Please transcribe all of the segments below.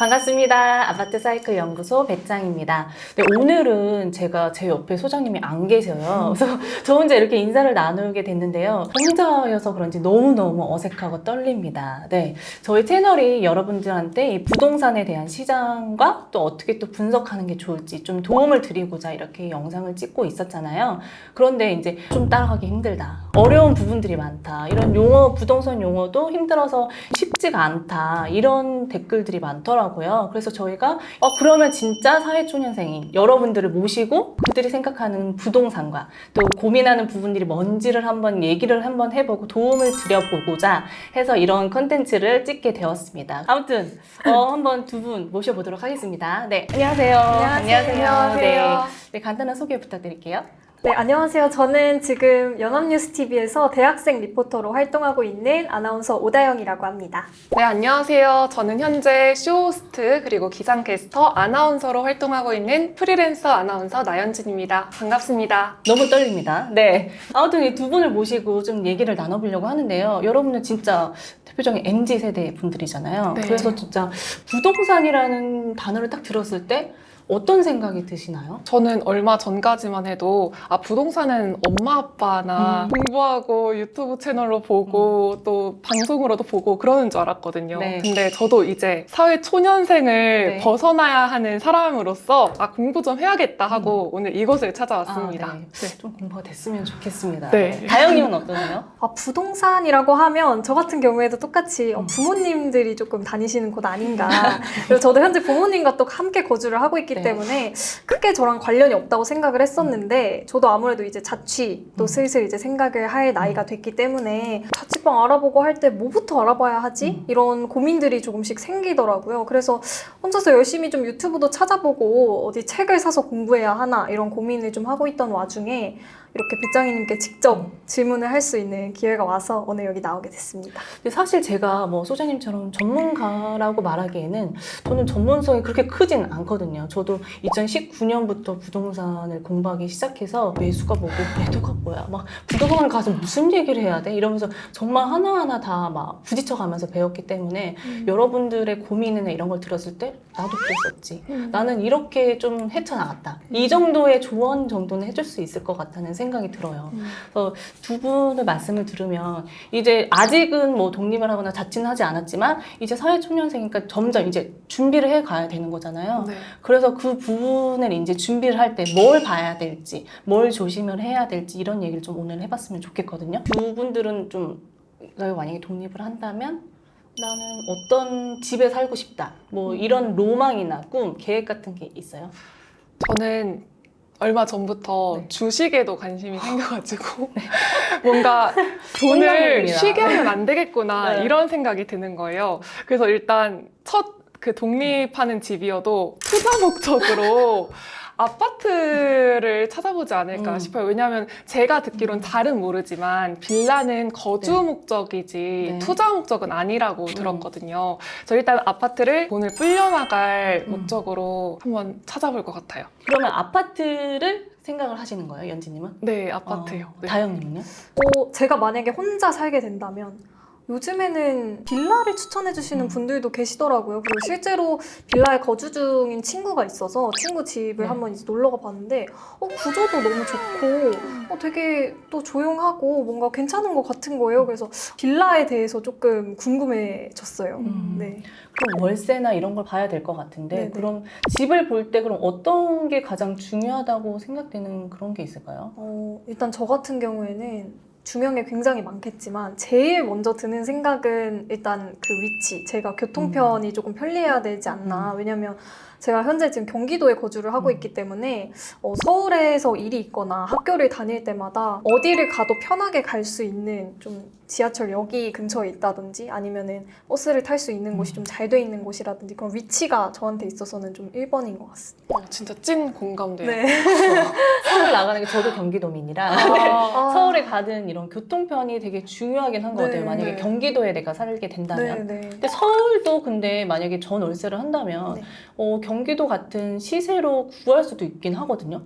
반갑습니다. 아파트 사이클 연구소 배짱입니다. 네, 오늘은 제가 제 옆에 소장님이 안 계셔요. 그래서 저 혼자 이렇게 인사를 나누게 됐는데요. 혼자여서 그런지 너무너무 어색하고 떨립니다. 네, 저희 채널이 여러분들한테 이 부동산에 대한 시장과 또 어떻게 또 분석하는 게 좋을지 좀 도움을 드리고자 이렇게 영상을 찍고 있었잖아요. 그런데 이제 좀 따라가기 힘들다. 어려운 부분들이 많다. 이런 용어, 부동산 용어도 힘들어서 쉽지가 않다. 이런 댓글들이 많더라고요. 그래서 저희가 그러면 진짜 사회초년생인 여러분들을 모시고 그들이 생각하는 부동산과 또 고민하는 부분들이 뭔지를 얘기를 한번 해보고 도움을 드려보고자 해서 이런 컨텐츠를 찍게 되었습니다. 아무튼 한번 두 분 모셔보도록 하겠습니다. 네, 안녕하세요. 안녕하세요. 네, 간단한 소개 부탁드릴게요. 네, 안녕하세요. 저는 지금 연합뉴스TV에서 대학생 리포터로 활동하고 있는 아나운서 오다영이라고 합니다. 네, 안녕하세요. 저는 현재 쇼호스트 그리고 기상캐스터 아나운서로 활동하고 있는 프리랜서 아나운서 나연진입니다. 반갑습니다. 너무 떨립니다. 네. 아무튼 이 두 분을 모시고 좀 얘기를 나눠보려고 하는데요. 여러분은 진짜 대표적인 MZ세대 분들이잖아요. 네. 그래서 진짜 부동산이라는 단어를 딱 들었을 때 어떤 생각이 드시나요? 저는 얼마 전까지만 해도 부동산은 엄마 아빠나 공부하고 유튜브 채널로 보고 또 방송으로도 보고 그러는 줄 알았거든요. 네. 근데 저도 이제 사회 초년생을 네. 벗어나야 하는 사람으로서 공부 좀 해야겠다 하고 오늘 이곳을 찾아왔습니다. 네. 좀 공부가 됐으면 좋겠습니다. 네. 다영님은 어떠세요? 부동산이라고 하면 저 같은 경우에도 똑같이 부모님들이 조금 다니시는 곳 아닌가. 그리고 저도 현재 부모님과 또 함께 거주를 하고 있기 네. 때문에 크게 저랑 관련이 없다고 생각을 했었는데 저도 아무래도 이제 자취 또 슬슬 이제 생각을 할 나이가 됐기 때문에 자취방 알아보고 할 때 뭐부터 알아봐야 하지? 이런 고민들이 조금씩 생기더라고요. 그래서 혼자서 열심히 좀 유튜브도 찾아보고 어디 책을 사서 공부해야 하나 이런 고민을 좀 하고 있던 와중에 이렇게 배짱이님께 직접 질문을 할 수 있는 기회가 와서 오늘 여기 나오게 됐습니다. 근데 사실 제가 소장님처럼 전문가라고 말하기에는 저는 전문성이 그렇게 크진 않거든요. 저도 2019년부터 부동산을 공부하기 시작해서 매수가 뭐고 매도가 뭐야 막 부동산 가서 무슨 얘기를 해야 돼? 이러면서 정말 하나하나 다 막 부딪혀가면서 배웠기 때문에 여러분들의 고민이나 이런 걸 들었을 때 나도 그랬었지. 나는 이렇게 좀 헤쳐나갔다. 이 정도의 조언 정도는 해줄 수 있을 것 같다는 생각이 들어요. 그래서 두 분의 말씀을 들으면 이제 아직은 독립을 하거나 자취는 하지 않았지만 이제 사회초년생이니까 점점 이제 준비를 해 가야 되는 거잖아요. 네. 그래서 그 부분을 이제 준비를 할 때 뭘 봐야 될지, 뭘 조심을 해야 될지 이런 얘기를 좀 오늘 해봤으면 좋겠거든요. 두 분들은 좀 너가 만약에 독립을 한다면 나는 어떤 집에 살고 싶다. 이런 로망이나 꿈, 계획 같은 게 있어요? 저는 얼마 전부터 네. 주식에도 관심이 생겨가지고 뭔가 돈을 공감입니다. 쉬게 하면 안 되겠구나 네. 이런 생각이 드는 거예요. 그래서 일단 첫 독립하는 집이어도 투자 목적으로 아파트를 찾아보지 않을까 싶어요. 왜냐하면 제가 듣기로는 잘은 모르지만 빌라는 거주 네. 목적이지 네. 투자 목적은 아니라고 들었거든요. 그래서 일단 아파트를 돈을 불려나갈 목적으로 한번 찾아볼 것 같아요. 그러면 아파트를 생각을 하시는 거예요, 연지님은? 네, 아파트요. 네. 다영님은요? 제가 만약에 혼자 살게 된다면 요즘에는 빌라를 추천해주시는 분들도 계시더라고요. 그리고 실제로 빌라에 거주 중인 친구가 있어서 친구 집을 네. 한번 이제 놀러가 봤는데 구조도 너무 좋고 되게 또 조용하고 뭔가 괜찮은 것 같은 거예요. 그래서 빌라에 대해서 조금 궁금해졌어요. 네. 그럼 월세나 이런 걸 봐야 될 것 같은데 네네. 그럼 집을 볼 때 그럼 어떤 게 가장 중요하다고 생각되는 그런 게 있을까요? 일단 저 같은 경우에는 중요한 게 굉장히 많겠지만 제일 먼저 드는 생각은 일단 그 위치, 제가 교통편이 조금 편리해야 되지 않나. 왜냐면 제가 현재 지금 경기도에 거주를 하고 있기 때문에 서울에서 일이 있거나 학교를 다닐 때마다 어디를 가도 편하게 갈 수 있는 좀 지하철역이 근처에 있다든지 아니면은 버스를 탈 수 있는 곳이 좀 잘 돼 있는 곳이라든지 그런 위치가 저한테 있어서는 좀 1번인 것 같습니다. 진짜 찐 공감돼요. 네. 서울 나가는 게 저도 경기도민이라 서울에 가든 이런 교통편이 되게 중요하긴 한 것 같아요. 네. 만약에 네. 경기도에 내가 살게 된다면. 네. 근데 서울도 근데 만약에 전 월세를 한다면 네. 경기도 같은 시세로 구할 수도 있긴 하거든요.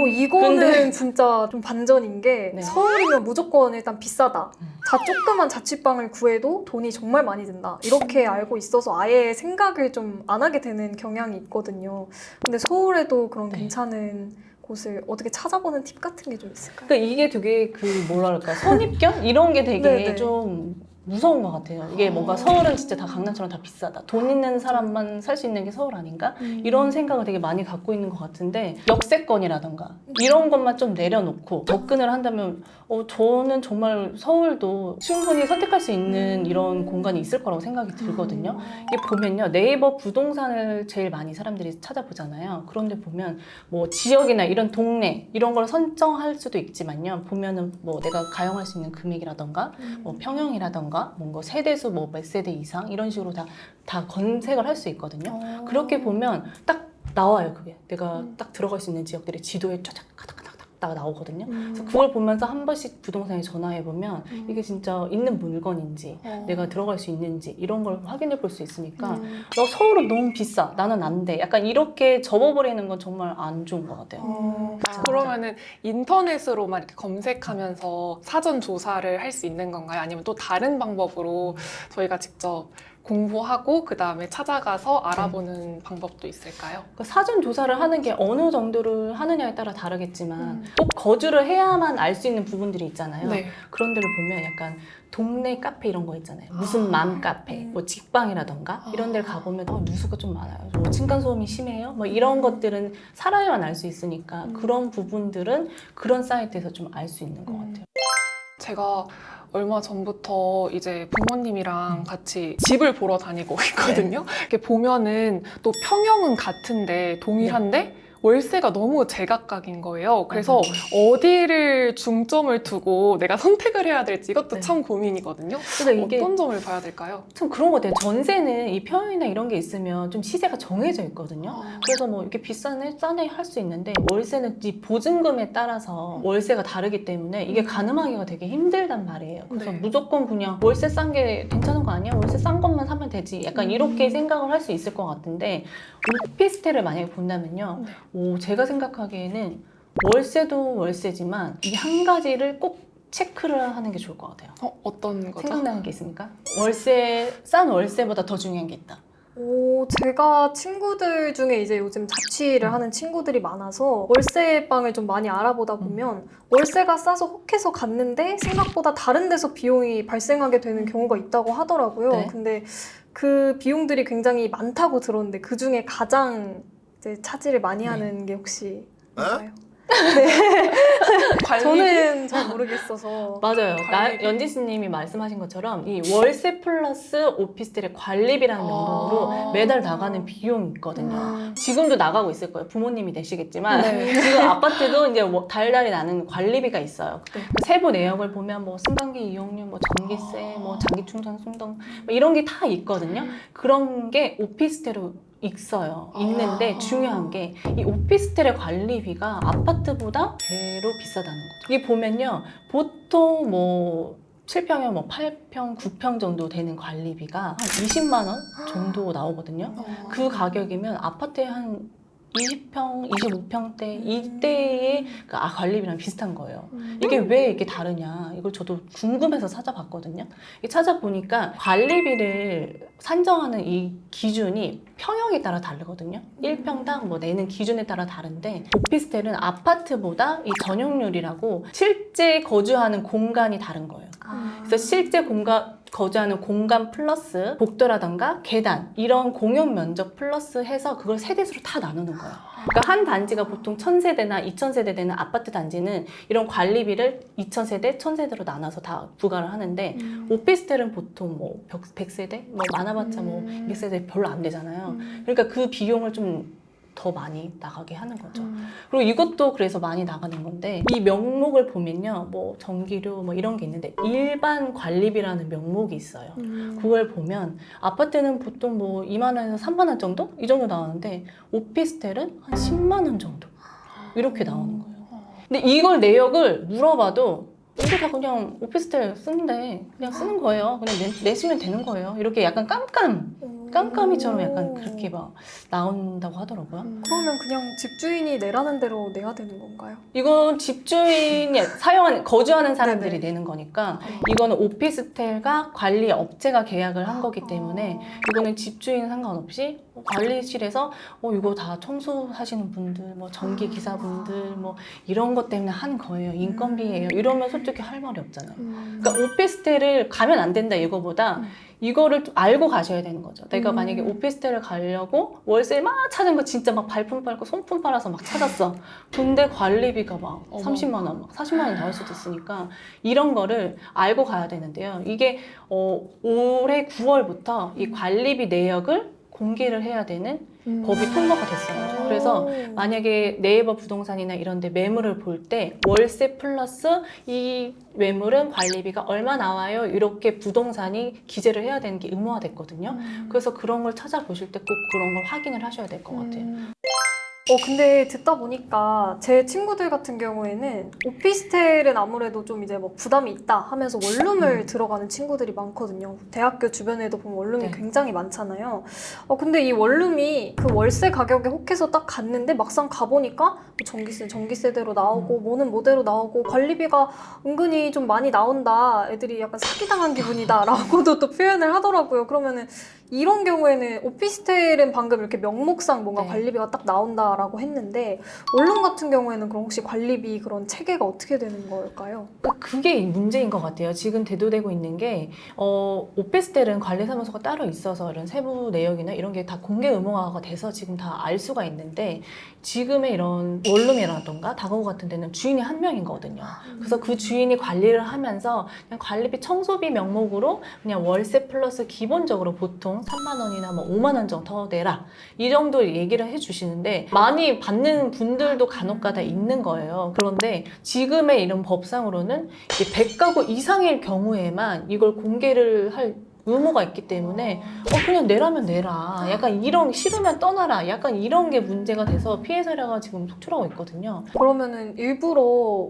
이거는 근데- 진짜 좀 반전인 게 네. 서울이면 무조건 일단 비싸다. 조그만 자취방을 구해도 돈이 정말 많이 든다. 이렇게 알고 있어서 아예 생각을 좀 안 하게 되는 경향이 있거든요. 근데 서울에도 그런 네. 괜찮은 곳을 어떻게 찾아보는 팁 같은 게 좀 있을까요? 그러니까 이게 되게 그 뭐랄까 선입견 이런 게 되게 네네. 좀 무서운 것 같아요. 이게 뭔가 서울은 진짜 다 강남처럼 다 비싸다. 돈 있는 사람만 살 수 있는 게 서울 아닌가? 이런 생각을 되게 많이 갖고 있는 것 같은데 역세권이라던가 이런 것만 좀 내려놓고 접근을 한다면 저는 정말 서울도 충분히 선택할 수 있는 이런 공간이 있을 거라고 생각이 들거든요. 이게 보면요. 네이버 부동산을 제일 많이 사람들이 찾아보잖아요. 그런데 보면 뭐 지역이나 이런 동네 이런 걸 선정할 수도 있지만요. 보면은 뭐 내가 가용할 수 있는 금액이라던가 뭐 평형이라던가 뭔가 세대수 뭐 몇 세대 이상 이런 식으로 다 검색을 할 수 있거든요. 그렇게 보면 딱 나와요. 그게 내가 딱 들어갈 수 있는 지역들이 지도에 쫙쫙 가닥가닥 나오거든요. 그래서 그걸 보면서 한 번씩 부동산에 전화해 보면 이게 진짜 있는 물건인지 내가 들어갈 수 있는지 이런 걸 확인해 볼 수 있으니까 너 서울은 너무 비싸 나는 안 돼 약간 이렇게 접어버리는 건 정말 안 좋은 것 같아요. 그러면은 인터넷으로만 이렇게 검색하면서 사전 조사를 할 수 있는 건가요? 아니면 또 다른 방법으로 저희가 직접 공부하고 그 다음에 찾아가서 알아보는 방법도 있을까요? 그 사전 조사를 하는 게 어느 정도를 하느냐에 따라 다르겠지만 꼭 거주를 해야만 알 수 있는 부분들이 있잖아요. 네. 그런 데를 보면 약간 동네 카페 이런 거 있잖아요. 무슨 맘 카페, 뭐 직방이라던가 이런 데를 가보면 누수가 좀 많아요. 뭐 층간소음이 심해요? 뭐 이런 것들은 살아야만 알 수 있으니까 그런 부분들은 그런 사이트에서 좀 알 수 있는 것 같아요. 제가 얼마 전부터 이제 부모님이랑 같이 집을 보러 다니고 있거든요. 이렇게 보면은 또 평형은 같은데 동일한데 월세가 너무 제각각인 거예요. 그래서 어디를 중점을 두고 내가 선택을 해야 될지 이것도 네. 참 고민이거든요. 그래서 이게 어떤 점을 봐야 될까요? 참 그런 것 같아요. 전세는 이 평형이나 이런 게 있으면 좀 시세가 정해져 있거든요. 그래서 뭐 이렇게 비싸네, 싸네 할 수 있는데 월세는 이 보증금에 따라서 월세가 다르기 때문에 이게 가늠하기가 되게 힘들단 말이에요. 그래서 네. 무조건 그냥 월세 싼 게 괜찮은 거 아니야? 월세 싼 것만 사면 되지. 약간 이렇게 생각을 할 수 있을 것 같은데 오피스텔을 만약에 본다면요. 제가 생각하기에는 월세도 월세지만 이 한 가지를 꼭 체크를 하는 게 좋을 것 같아요. 어떤 거죠? 생각나는 게 있습니까? 싼 월세보다 더 중요한 게 있다. 제가 친구들 중에 이제 요즘 자취를 하는 친구들이 많아서 월세방을 좀 많이 알아보다 보면 월세가 싸서 혹해서 갔는데 생각보다 다른 데서 비용이 발생하게 되는 경우가 있다고 하더라고요. 네. 근데 그 비용들이 굉장히 많다고 들었는데 그 중에 가장 이제 차지를 많이 하는 게 혹시 뭔가요? 관리비? 저는 잘 모르겠어서. 맞아요. 관리비. 연지스님이 말씀하신 것처럼 이 월세 플러스 오피스텔의 관리비라는 명목으로 매달 나가는 비용이 있거든요. 지금도 나가고 있을 거예요. 부모님이 내시겠지만 네. 지금 아파트도 이제 달달이 나는 관리비가 있어요. 그 세부 내역을 보면 뭐 승강기 이용료, 뭐 전기세, 뭐 장기 충전 순등 뭐 이런 게 다 있거든요. 그런 게 오피스텔로 있어요. 있는데 중요한 게 이 오피스텔의 관리비가 아파트보다 배로 비싸다는 거죠. 이게 보면요. 보통 뭐 7평에 뭐 8평, 9평 정도 되는 관리비가 한 20만 원 정도 나오거든요. 그 가격이면 아파트에 한 20평, 25평대 이때의 그 관리비랑 비슷한 거예요. 이게 왜 이렇게 다르냐 이걸 저도 궁금해서 찾아봤거든요. 찾아보니까 관리비를 산정하는 이 기준이 평형에 따라 다르거든요. 1평당 뭐 내는 기준에 따라 다른데 오피스텔은 아파트보다 이 전용률이라고 실제 거주하는 공간이 다른 거예요. 그래서 실제 거주하는 공간 플러스 복도라던가 계단 이런 공용 면적 플러스 해서 그걸 세대수로 다 나누는 거예요. 그러니까 한 단지가 보통 1000세대나 2000세대 되는 아파트 단지는 이런 관리비를 2000세대, 1000세대로 나눠서 다 부과를 하는데 오피스텔은 보통 뭐 100세대? 뭐 많아봤자 뭐 200세대 별로 안 되잖아요. 그러니까 그 비용을 좀 더 많이 나가게 하는 거죠. 그리고 이것도 그래서 많이 나가는 건데 이 명목을 보면요. 뭐 전기료 뭐 이런 게 있는데 일반 관리비라는 명목이 있어요. 그걸 보면 아파트는 보통 뭐 2만 원에서 3만 원 정도? 이 정도 나오는데 오피스텔은 한 10만 원 정도 이렇게 나오는 거예요. 근데 이걸 내역을 물어봐도 이거 다 그냥 오피스텔 쓰는데 그냥 쓰는 거예요. 그냥 내시면 되는 거예요. 이렇게 약간 깜깜이처럼 약간 그렇게 막 나온다고 하더라고요. 그러면 그냥 집주인이 내라는 대로 내야 되는 건가요? 이건 집주인이 거주하는 사람들이 네네. 내는 거니까 이거는 오피스텔과 관리 업체가 계약을 한 거기 때문에 이거는 집주인 상관없이 관리실에서 이거 다 청소하시는 분들, 뭐 전기 기사분들, 뭐 이런 것 때문에 하는 거예요. 인건비예요. 이러면 솔직히 할 말이 없잖아요. 그러니까 오피스텔을 가면 안 된다 이거보다 이거를 좀 알고 가셔야 되는 거죠. 내가 만약에 오피스텔을 가려고 월세 막 찾은 거 진짜 막 발품 빨고 손품 빨아서 막 찾았어. 근데 관리비가 막 30만 원, 막 40만 원 나올 수도 있으니까 이런 거를 알고 가야 되는데요. 이게 올해 9월부터 이 관리비 내역을 공개를 해야 되는 법이 통과가 됐어요. 그래서 만약에 네이버 부동산이나 이런 데 매물을 볼 때 월세 플러스 이 매물은 관리비가 얼마 나와요? 이렇게 부동산이 기재를 해야 되는 게 의무화됐거든요. 그래서 그런 걸 찾아보실 때 꼭 그런 걸 확인을 하셔야 될 것 같아요. 근데 듣다 보니까 제 친구들 같은 경우에는 오피스텔은 아무래도 좀 이제 뭐 부담이 있다 하면서 원룸을 들어가는 친구들이 많거든요. 대학교 주변에도 보면 원룸이 네. 굉장히 많잖아요. 근데 이 원룸이 그 월세 가격에 혹해서 딱 갔는데 막상 가보니까 뭐 전기세 전기세대로 나오고 뭐는 뭐대로 나오고 관리비가 은근히 좀 많이 나온다. 애들이 약간 사기당한 기분이다 라고도 또 표현을 하더라고요. 그러면은 이런 경우에는 오피스텔은 방금 이렇게 명목상 뭔가 네. 관리비가 딱 나온다라고 했는데 원룸 같은 경우에는 그럼 혹시 관리비 그런 체계가 어떻게 되는 걸까요? 그게 문제인 것 같아요. 지금 대두되고 있는 게 오피스텔은 관리사무소가 따로 있어서 이런 세부 내역이나 이런 게 다 공개 의무화가 돼서 지금 다 알 수가 있는데 지금의 이런 원룸이라던가 다가구 같은 데는 주인이 한 명이거든요. 그래서 그 주인이 관리를 하면서 그냥 관리비 청소비 명목으로 그냥 월세 플러스 기본적으로 보통 3만 원이나 뭐 5만 원 정도 더 내라 이 정도 얘기를 해주시는데 많이 받는 분들도 간혹가다 있는 거예요. 그런데 지금의 이런 법상으로는 이게 100가구 이상일 경우에만 이걸 공개를 할 의무가 있기 때문에 그냥 내라면 내라 약간 이런 싫으면 떠나라 약간 이런 게 문제가 돼서 피해 사례가 지금 속출하고 있거든요. 그러면은 일부러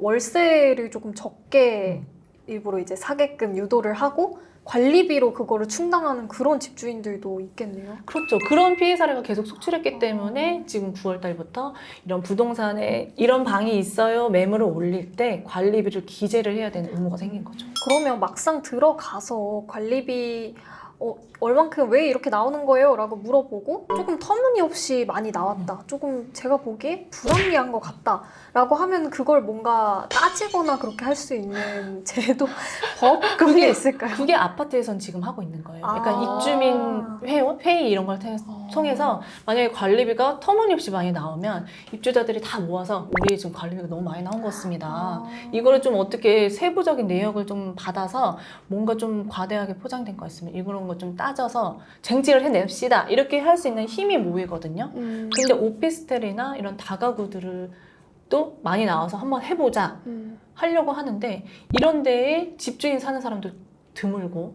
월세를 조금 적게 일부러 이제 사게끔 유도를 하고 관리비로 그거를 충당하는 그런 집주인들도 있겠네요. 그렇죠. 그런 피해 사례가 계속 속출했기 때문에 지금 9월 달부터 이런 부동산에 이런 방이 있어요 매물을 올릴 때 관리비를 기재를 해야 되는 의무가 생긴 거죠. 그러면 막상 들어가서 관리비 얼만큼 왜 이렇게 나오는 거예요? 라고 물어보고 조금 터무니없이 많이 나왔다. 조금 제가 보기에 불합리한 것 같다. 라고 하면 그걸 뭔가 따지거나 그렇게 할 수 있는 제도, 법? 그런 게 있을까요? 그게 아파트에선 지금 하고 있는 거예요. 아. 약간 입주민 회의 이런 걸 통해서 만약에 관리비가 터무니없이 많이 나오면 입주자들이 다 모아서 우리 지금 관리비가 너무 많이 나온 것 같습니다. 이거를 좀 어떻게 세부적인 내역을 좀 받아서 뭔가 좀 과대하게 포장된 거 있으면 이런 거 좀 따져서 쟁취를 해냅시다. 이렇게 할 수 있는 힘이 모이거든요. 근데 오피스텔이나 이런 다가구들을 또 많이 나와서 한번 해보자 하려고 하는데 이런 데에 집주인 사는 사람도 드물고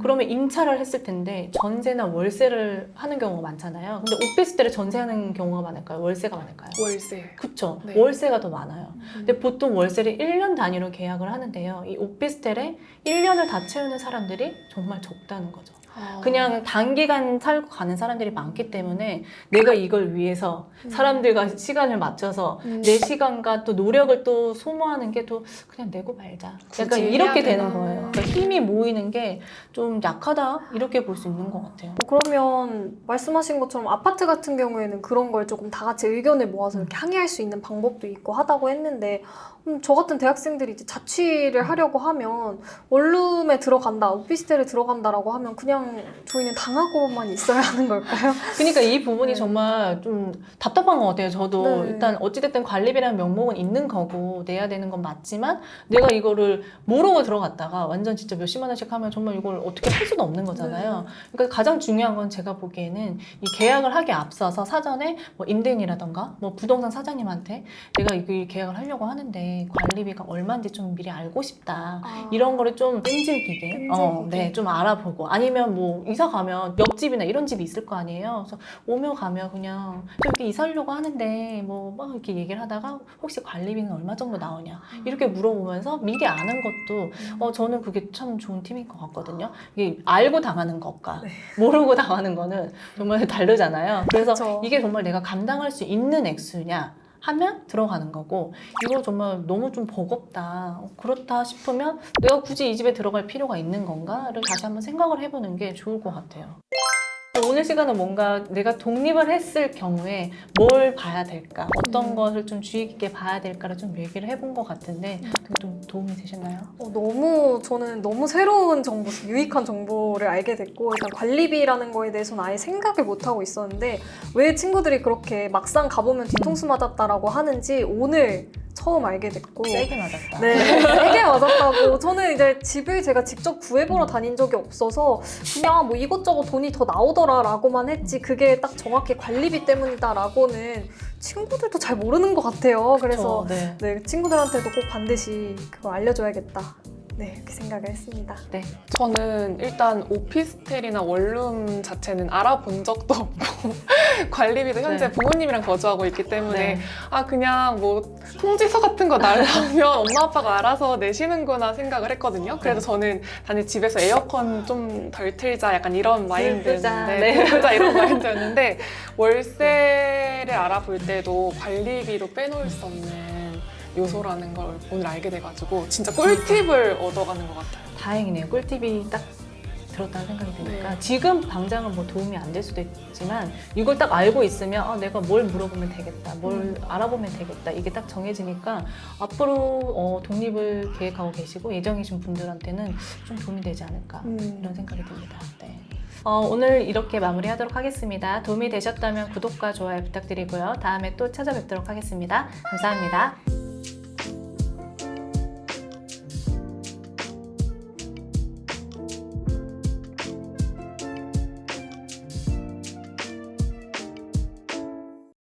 그러면 임차를 했을 텐데 전세나 월세를 하는 경우가 많잖아요. 근데 오피스텔에 전세하는 경우가 많을까요? 월세가 많을까요? 월세. 그쵸. 네. 월세가 더 많아요. 근데 보통 월세를 1년 단위로 계약을 하는데요. 이 오피스텔에 1년을 다 채우는 사람들이 정말 적다는 거죠. 그냥 단기간 살고 가는 사람들이 많기 때문에 내가 이걸 위해서 사람들과 시간을 맞춰서 내 시간과 또 노력을 또 소모하는 게 또 그냥 내고 말자. 약간 굳이 이렇게 해야 되는 되나. 거예요. 그러니까 힘이 모이는 게 좀 약하다 이렇게 볼 수 있는 것 같아요. 그러면 말씀하신 것처럼 아파트 같은 경우에는 그런 걸 조금 다 같이 의견을 모아서 이렇게 항의할 수 있는 방법도 있고 하다고 했는데 저 같은 대학생들이 이제 자취를 하려고 하면 원룸에 들어간다, 오피스텔에 들어간다라고 하면 그냥 저희는 당하고만 있어야 하는 걸까요? 그러니까 이 부분이 네. 정말 좀 답답한 것 같아요. 저도 네. 일단 어찌됐든 관리비라는 명목은 있는 거고 내야 되는 건 맞지만 내가 이거를 모르고 들어갔다가 완전 진짜 몇십만 원씩 하면 정말 이걸 어떻게 할 수도 없는 거잖아요. 그러니까 가장 중요한 건 제가 보기에는 이 계약을 하기에 앞서서 사전에 뭐 임대인이라던가 뭐 부동산 사장님한테 내가 이 계약을 하려고 하는데 관리비가 얼마인지 좀 미리 알고 싶다. 이런 거를 좀 끈질기게 끈질기게. 네, 좀 알아보고 아니면 그냥 뭐 이사 가면 옆집이나 이런 집이 있을 거 아니에요. 그래서 오며 가며 그냥 저 여기 이사하려고 하는데 뭐 막 이렇게 얘기를 하다가 혹시 관리비는 얼마 정도 나오냐 이렇게 물어보면서 미리 아는 것도 저는 그게 참 좋은 팁인 것 같거든요. 이게 알고 당하는 것과 네. 모르고 당하는 거는 정말 다르잖아요. 그래서 그쵸. 이게 정말 내가 감당할 수 있는 액수냐 하면 들어가는 거고, 이거 정말 너무 좀 버겁다, 그렇다 싶으면 내가 굳이 이 집에 들어갈 필요가 있는 건가를 다시 한번 생각을 해보는 게 좋을 것 같아요. 오늘 시간은 뭔가 내가 독립을 했을 경우에 뭘 봐야 될까, 어떤 것을 좀 주의 깊게 봐야 될까를 좀 얘기를 해본 것 같은데 그게 좀 도움이 되셨나요? 저는 너무 새로운 정보, 유익한 정보를 알게 됐고, 일단 관리비라는 거에 대해서는 아예 생각을 못하고 있었는데 왜 친구들이 그렇게 막상 가보면 뒤통수 맞았다라고 하는지 오늘 처음 알게 됐고. 세게 맞았다. 네, 세게 맞았다고. 저는 이제 집을 제가 직접 구해보러 다닌 적이 없어서 그냥 뭐 이것저것 돈이 더 나오더라라고만 했지, 그게 딱 정확히 관리비 때문이다라고는 친구들도 잘 모르는 것 같아요. 그래서 그쵸, 네. 네, 친구들한테도 꼭 반드시 그거 알려줘야겠다. 네, 이렇게 생각을 했습니다. 네. 저는 일단 오피스텔이나 원룸 자체는 알아본 적도 없고 관리비도 현재 네. 부모님이랑 거주하고 있기 때문에 네. 그냥 뭐 통지서 같은 거 날라오면 엄마 아빠가 알아서 내시는구나 생각을 했거든요. 그래서 저는 단지 집에서 에어컨 좀 덜 틀자 약간 이런 마인드였는데, 네. 틀자 이런 마인드였는데 월세를 알아볼 때도 관리비도 빼놓을 수 없는 요소라는 걸 오늘 알게 돼가지고 진짜 꿀팁을 얻어가는 것 같아요. 다행이네요. 꿀팁이 딱 들었다는 생각이 드니까 네. 지금 당장은 뭐 도움이 안 될 수도 있지만 이걸 딱 알고 있으면 내가 뭘 물어보면 되겠다, 뭘 알아보면 되겠다, 이게 딱 정해지니까 앞으로 독립을 계획하고 계시고 예정이신 분들한테는 좀 도움이 되지 않을까 이런 생각이 듭니다. 네. 오늘 이렇게 마무리하도록 하겠습니다. 도움이 되셨다면 구독과 좋아요 부탁드리고요. 다음에 또 찾아뵙도록 하겠습니다. 감사합니다.